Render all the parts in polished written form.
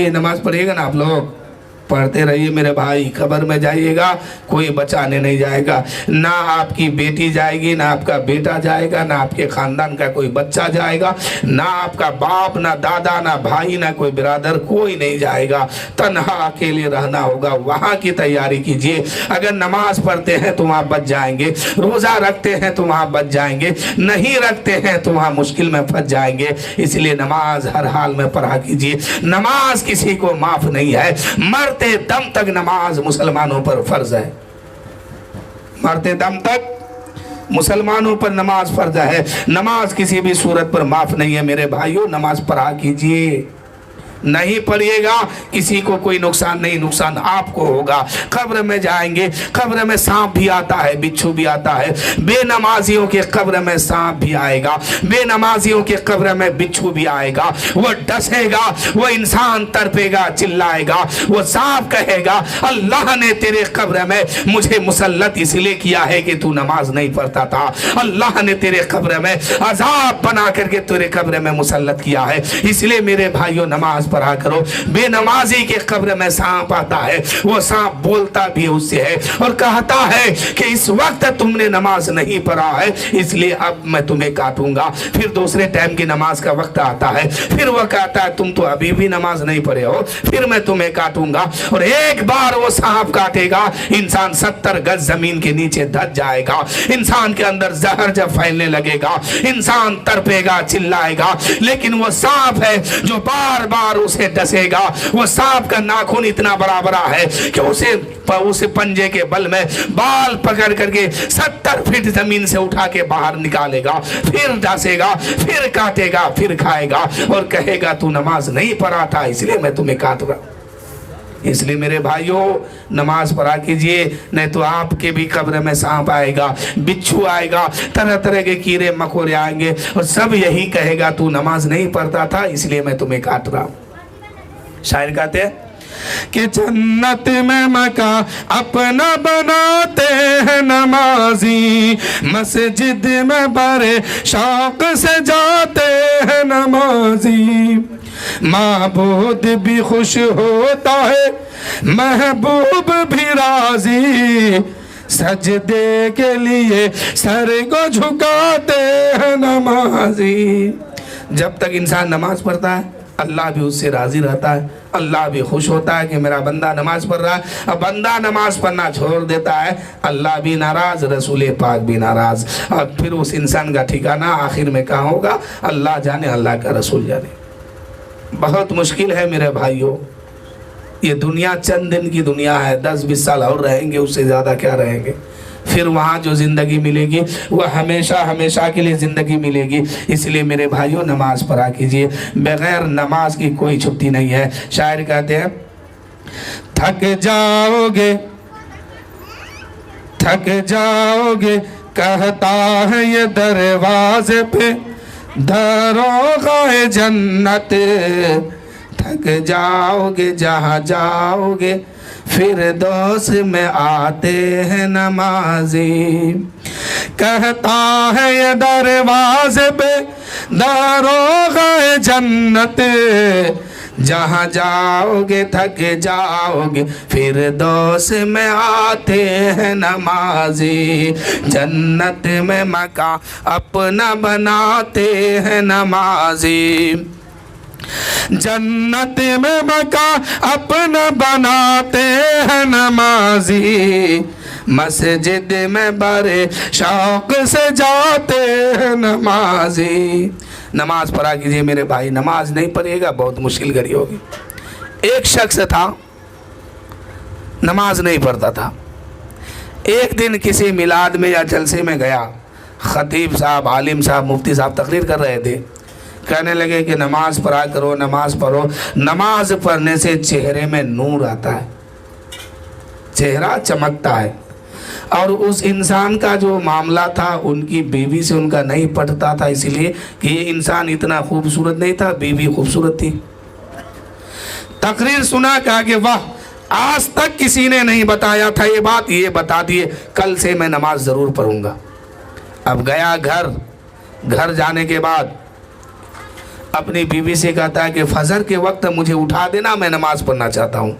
रहिए, नमाज पढ़िएगा ना आप लोग, पढ़ते रहिए मेरे भाई। कब्र में जाइएगा कोई बचाने नहीं जाएगा, ना आपकी बेटी जाएगी, ना आपका बेटा जाएगा, ना आपके खानदान का कोई बच्चा जाएगा, ना आपका बाप, ना दादा, ना भाई, ना कोई बिरादर, कोई नहीं जाएगा। तन्हा अकेले रहना होगा, वहाँ की तैयारी कीजिए। अगर नमाज पढ़ते हैं तो वहाँ बच जाएंगे, रोज़ा रखते हैं तो वहाँ बच जाएंगे, नहीं रखते हैं तो वहाँ मुश्किल में फंस जाएंगे। इसलिए नमाज हर हाल में पढ़ा कीजिए। नमाज किसी को माफ नहीं है, मरते दम तक नमाज मुसलमानों पर फर्ज है, मरते दम तक मुसलमानों पर नमाज फर्ज है। नमाज किसी भी सूरत पर माफ नहीं है मेरे भाइयों, नमाज पढ़ा कीजिए। नहीं पढ़िएगा किसी को कोई नुकसान नहीं, नुकसान आपको होगा। कब्र में जाएंगे, कब्र में सांप भी आता है, बिच्छू भी आता है। बेनमाजियों के कब्र में सांप भी आएगा, बेनमाजियों के कब्र में बिच्छू भी आएगा। वो डसेगा, वो इंसान तड़पेगा, चिल्लाएगा, वो सांप कहेगा अल्लाह ने तेरे कब्र में मुझे मुसल्लत इसलिए किया है कि तू नमाज नहीं पढ़ता था। अल्लाह ने तेरे कब्र में अजाब बना करके तेरे कब्र में मुसल्लत किया है। इसलिए मेरे भाइयों नमाज पढ़ा करो। बेनमाजी के कब्र में सांप आता है, वो सांप बोलता भी उससे है और कहता है कि इस वक्त तुमने नमाज नहीं पढ़ा है इसलिए अब मैं तुम्हें काटूंगा। फिर दूसरे टाइम की नमाज का वक्त आता है, फिर वो कहता है तुम तो अभी भी नमाज नहीं पढ़े हो, फिर मैं तुम्हें काटूंगा। और एक बार वो सांप काटेगा, इंसान 70 गज जमीन के नीचे धस जाएगा। इंसान के अंदर जहर जब फैलने लगेगा, इंसान तड़पेगा, चिल्लाएगा। लेकिन वो सांप है जो बार बार उसे डसेगा। वो सांप का नाखून इतना बड़ा बड़ा है कि उसे पंजे के बल में बाल पकड़ करके 70 फीट जमीन से उठा के बाहर निकालेगा, फिर डसेगा, फिर काटेगा, फिर खाएगा और कहेगा तू नमाज नहीं पढ़ा था इसलिए मैं तुम्हें काट रहा। इसलिए मेरे भाइयों नमाज पढ़ा कीजिए, नहीं तो आपके भी कब्र में सांप आएगा, बिच्छू आएगा, तरह तरह के कीड़े मकोड़े आएंगे और सब यही कहेगा तू नमाज नहीं पढ़ता था इसलिए मैं तुम्हें काट रहा हूं। शायर कहते हैं कि जन्नत में मकान अपना बनाते हैं नमाजी, मस्जिद में बड़े शौक से जाते हैं नमाजी। माबूद भी खुश होता है, महबूब भी राजी, सजदे के लिए सर को झुकाते हैं नमाजी। जब तक इंसान नमाज पढ़ता है अल्लाह भी उससे राजी रहता है, अल्लाह भी खुश होता है कि मेरा बंदा नमाज पढ़ रहा है। अब बंदा नमाज पढ़ना छोड़ देता है, अल्लाह भी नाराज, रसूल पाक भी नाराज। अब फिर उस इंसान का ठिकाना आखिर में कहाँ होगा अल्लाह जाने, अल्लाह का रसूल जाने। बहुत मुश्किल है मेरे भाइयों, ये दुनिया चंद दिन की दुनिया है, 10-20 साल और रहेंगे, उससे ज़्यादा क्या रहेंगे। फिर वहाँ जो ज़िंदगी मिलेगी वह हमेशा हमेशा के लिए ज़िंदगी मिलेगी। इसलिए मेरे भाइयों नमाज पढ़ा कीजिए, बगैर नमाज की कोई छुट्टी नहीं है। शायर कहते हैं थक जाओगे थक जाओगे कहता है ये दरवाजे पे दरोगाए जन्नत, थक जाओगे जहाँ जाओगे फिर दोस्त में आते हैं नमाजी। कहता है ये दरवाजे पे दरोगाए जन्नत, जहाँ जाओगे थक जाओगे फिर दोस्त में आते हैं नमाजी। जन्नत में मकान अपना बनाते हैं नमाजी, जन्नत में मकान अपना बनाते हैं नमाजी, मस्जिद में बड़े शौक से जाते हैं नमाजी। नमाज पढ़ा कीजिए मेरे भाई, नमाज नहीं पढ़िएगा बहुत मुश्किल घड़ी होगी। एक शख्स था नमाज नहीं पढ़ता था, एक दिन किसी मिलाद में या जलसे में गया, खतीब साहब, आलिम साहब, मुफ्ती साहब तकरीर कर रहे थे, कहने लगे कि नमाज पढ़ा करो, नमाज पढ़ो। नमाज पढ़ने से चेहरे में नूर आता है, चेहरा चमकता है। और उस इंसान का जो मामला था उनकी बीवी से उनका नहीं पटता था, इसलिए कि ये इंसान इतना खूबसूरत नहीं था, बीवी खूबसूरत थी। तकरीर सुना, कहा कि वाह आज तक किसी ने नहीं बताया था ये बात, ये बता दिए, कल से मैं नमाज ज़रूर पढ़ूंगा। अब गया घर जाने के बाद अपनी बीवी से कहता है कि फजर के वक्त मुझे उठा देना, मैं नमाज पढ़ना चाहता हूँ।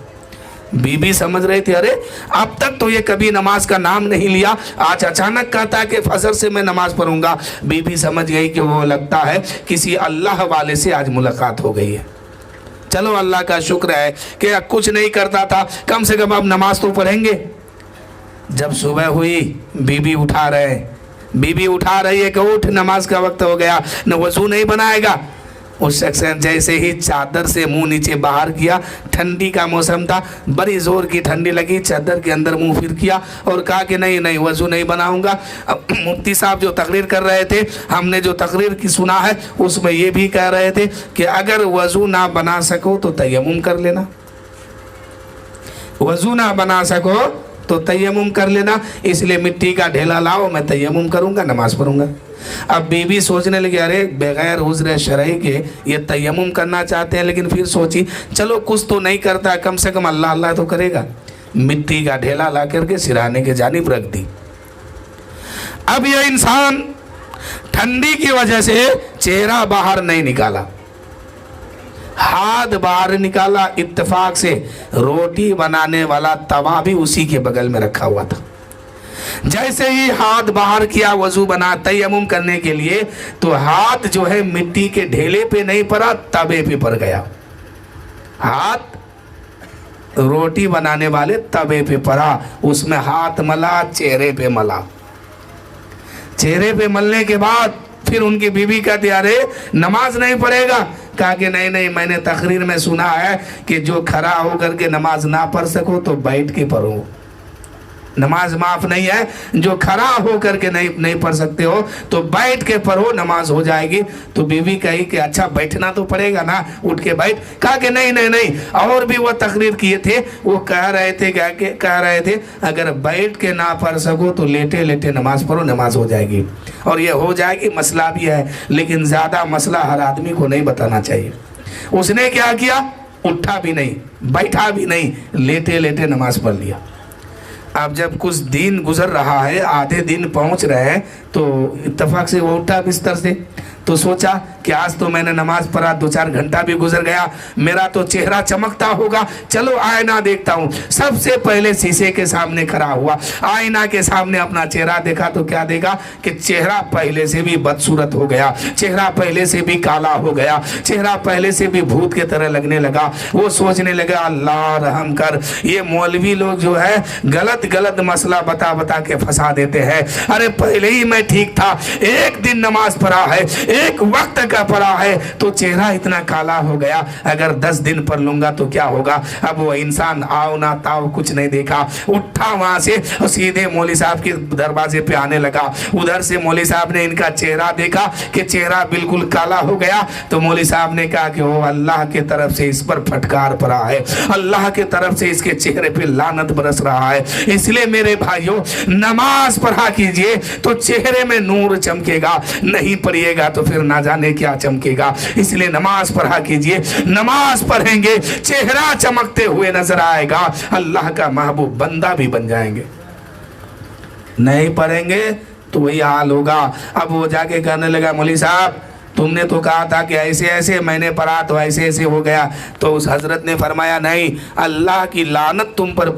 बीबी समझ रही थी अरे अब तक तो ये कभी नमाज का नाम नहीं लिया, आज अचानक कहता है कि फजर से मैं नमाज पढ़ूंगा। बीबी समझ गई कि वो लगता है किसी अल्लाह वाले से आज मुलाकात हो गई है। चलो अल्लाह का शुक्र है कि कुछ नहीं करता था, कम से कम अब नमाज तो पढ़ेंगे। जब सुबह हुई बीबी उठा रही है कि उठ, नमाज का वक्त हो गया, न वजू नहीं बनाएगा। उस शख्स ने जैसे ही चादर से मुंह नीचे बाहर किया, ठंडी का मौसम था, बड़ी ज़ोर की ठंडी लगी, चादर के अंदर मुंह फिर किया और कहा कि नहीं वजू नहीं बनाऊंगा। अब मुफ्ती साहब जो तकरीर कर रहे थे, हमने जो तकरीर की सुना है उसमें ये भी कह रहे थे कि अगर वजू ना बना सको तो तयम्मुम कर लेना, वजू ना बना सको तो तयम्मुम कर लेना, इसलिए मिट्टी का ढेला लाओ, मैं तयम्मुम करूंगा, नमाज पढ़ूंगा। अब बीबी सोचने लगी अरे बगैर उज़्र शरई के ये तयम्मुम करना चाहते हैं, लेकिन फिर सोची चलो कुछ तो नहीं करता, कम से कम अल्लाह अल्लाह तो करेगा। मिट्टी का ढेला ला करके सिरहाने के जानिब रख दी। अब यह इंसान ठंडी की वजह से चेहरा बाहर नहीं निकाला, हाथ बाहर निकाला। इत्तेफाक से रोटी बनाने वाला तवा भी उसी के बगल में रखा हुआ था। जैसे ही हाथ बाहर किया वजू बना तयम्मुम करने के लिए, तो हाथ जो है मिट्टी के ढेले पे नहीं पड़ा, तवे पे पड़ गया। हाथ रोटी बनाने वाले तवे पे पड़ा, उसमें हाथ मला, चेहरे पे मला। चेहरे पे मलने के बाद फिर उनकी बीवी कहती अरे नमाज नहीं पढ़ेगा। कहा कि नहीं, मैंने तकरीर में सुना है कि जो खड़ा होकर के नमाज ना पढ़ सको तो बैठ के पढ़ो, नमाज माफ नहीं है। जो खड़ा होकर के नहीं पढ़ सकते हो तो बैठ के पढ़ो, नमाज हो जाएगी। तो बीवी कही कि अच्छा बैठना तो पड़ेगा ना, उठ के बैठ। कहा कि नहीं। और भी वो तकरीर किए थे, वो कह रहे थे अगर बैठ के ना पढ़ सको तो लेटे लेटे नमाज पढ़ो, नमाज हो जाएगी। और ये हो जाएगी, मसला भी है, लेकिन ज़्यादा मसला हर आदमी को नहीं बताना चाहिए। उसने क्या किया, उठा भी नहीं, बैठा भी नहीं, लेटे लेटे नमाज पढ़ लिया। अब जब कुछ दिन गुजर रहा है, आधे दिन पहुंच रहे हैं, तो इत्तेफाक से वो उठा बिस्तर से, तो सोचा कि आज तो मैंने नमाज पढ़ा, 2-4 घंटा भी गुजर गया, मेरा तो चेहरा चमकता होगा, चलो आईना देखता हूँ। सबसे पहले शीशे के सामने खड़ा हुआ, आईना के सामने अपना चेहरा देखा तो क्या देखा कि चेहरा पहले से भी बदसूरत हो गया, चेहरा पहले से भी काला हो गया, चेहरा पहले से भी भूत के तरह लगने लगा। वो सोचने लगा अल्लाह रहम कर, ये मौलवी लोग जो है गलत मसला बता के फंसा देते हैं। अरे पहले ही मैं ठीक था, एक दिन नमाज पढ़ा है, एक वक्त का पड़ा है, तो चेहरा इतना काला हो गया। अगर 10 दिन पढ़ लूंगा तो क्या होगा। अब वो इंसान आओ ना ताओ कुछ नहीं देखा, उठा वहां से और सीधे मौलवी साहब के दरवाजे पे आने लगा। उधर से मौलवी साहब ने इनका चेहरा देखा कि चेहरा बिल्कुल काला हो गया। तो मौलवी साहब ने कहा कि वो अल्लाह के तरफ से इस पर फटकार पड़ा है, अल्लाह के तरफ से इसके चेहरे पे लानत बरस रहा है। इसलिए मेरे भाइयों, नमाज पढ़ा कीजिए तो चेहरे में नूर चमकेगा, नहीं पढ़िएगा तो फिर ना जाने क्या चमकेगा। इसलिए नमाज पढ़ा कीजिए, नमाज पढ़ेंगे चेहरा चमकते हुए नजर आएगा, अल्लाह का महबूब बंदा भी बन जाएंगे। नहीं पढ़ेंगे तो वही हाल होगा। अब वो जाके कहने लगा मौलवी साहब तुमने तो कहा था कि ऐसे ऐसे, मैंने पढ़ा तो ऐसे ऐसे हो गया। तो उस हजरत ने फरमाया नहीं, अल्लाह की लानत तुम पर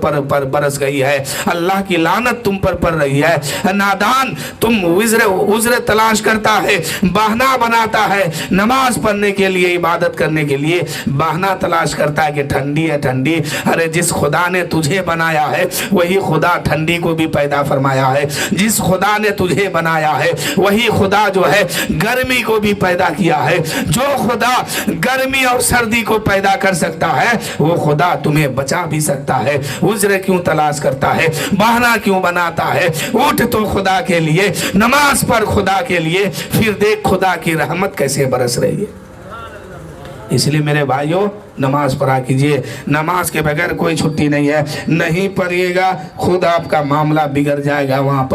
बरस गई है, अल्लाह की लानत तुम पर पड़ रही है। नादान, तुम उज़्र तलाश करता है, बहाना बनाता है, नमाज पढ़ने के लिए, इबादत करने के लिए बहाना तलाश करता है कि ठंडी है ठंडी। अरे जिस खुदा ने तुझे बनाया है वही खुदा ठंडी को भी पैदा फरमाया है। जिस खुदा ने तुझे बनाया है वही खुदा जो है गर्मी को भी पैदा किया है। जो खुदा गर्मी और सर्दी को पैदा कर सकता है वो खुदा तुम्हें बचा भी सकता है। उज़्र क्यों तलाश करता है, बहाना क्यों बनाता है। उठ तो खुदा के लिए, नमाज पर खुदा के लिए, फिर देख खुदा की रहमत कैसे बरस रही है। इसलिए मेरे भाइयों, नमाज पढ़ा कीजिए। नमाज के बगैर कोई छुट्टी नहीं है। नहीं पढ़िएगा खुद आपका मामला बिगड़ जाएगा। वहाँ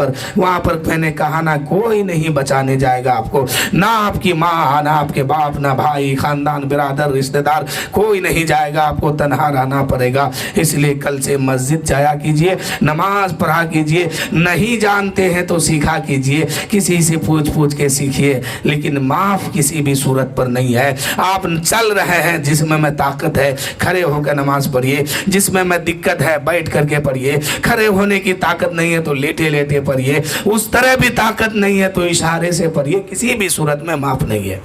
पर मैंने कहा ना, कोई नहीं बचाने जाएगा आपको, ना आपकी माँ, ना आपके बाप, ना भाई, खानदान, बिरादर, रिश्तेदार, कोई नहीं जाएगा। आपको तन्हा रहना पड़ेगा। इसलिए कल से मस्जिद जाया कीजिए, नमाज पढ़ा कीजिए। नहीं जानते हैं तो सीखा कीजिए, किसी से पूछ के सीखिए, लेकिन माफ किसी भी सूरत पर नहीं है। आप चल रहे हैं, जिसमें में ताकत है खड़े होकर नमाज पढ़िए, जिसमें में दिक्कत है बैठ करके पढ़िए, खड़े होने की ताकत नहीं है तो लेटे लेटे पढ़िए, उस तरह भी ताकत नहीं है तो इशारे से पढ़िए, किसी भी सूरत में माफ नहीं है।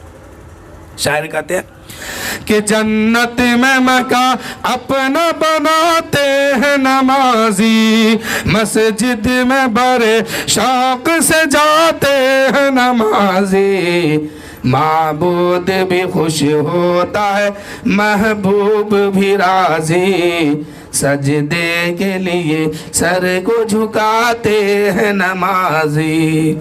शायर कहते हैं कि जन्नत में मका अपना बनाते हैं नमाजी, मस्जिद में बड़े शौक से जाते हैं नमाजी, माबूद भी खुश होता है महबूब भी राजी, सजदे के लिए सर को झुकाते हैं नमाजी।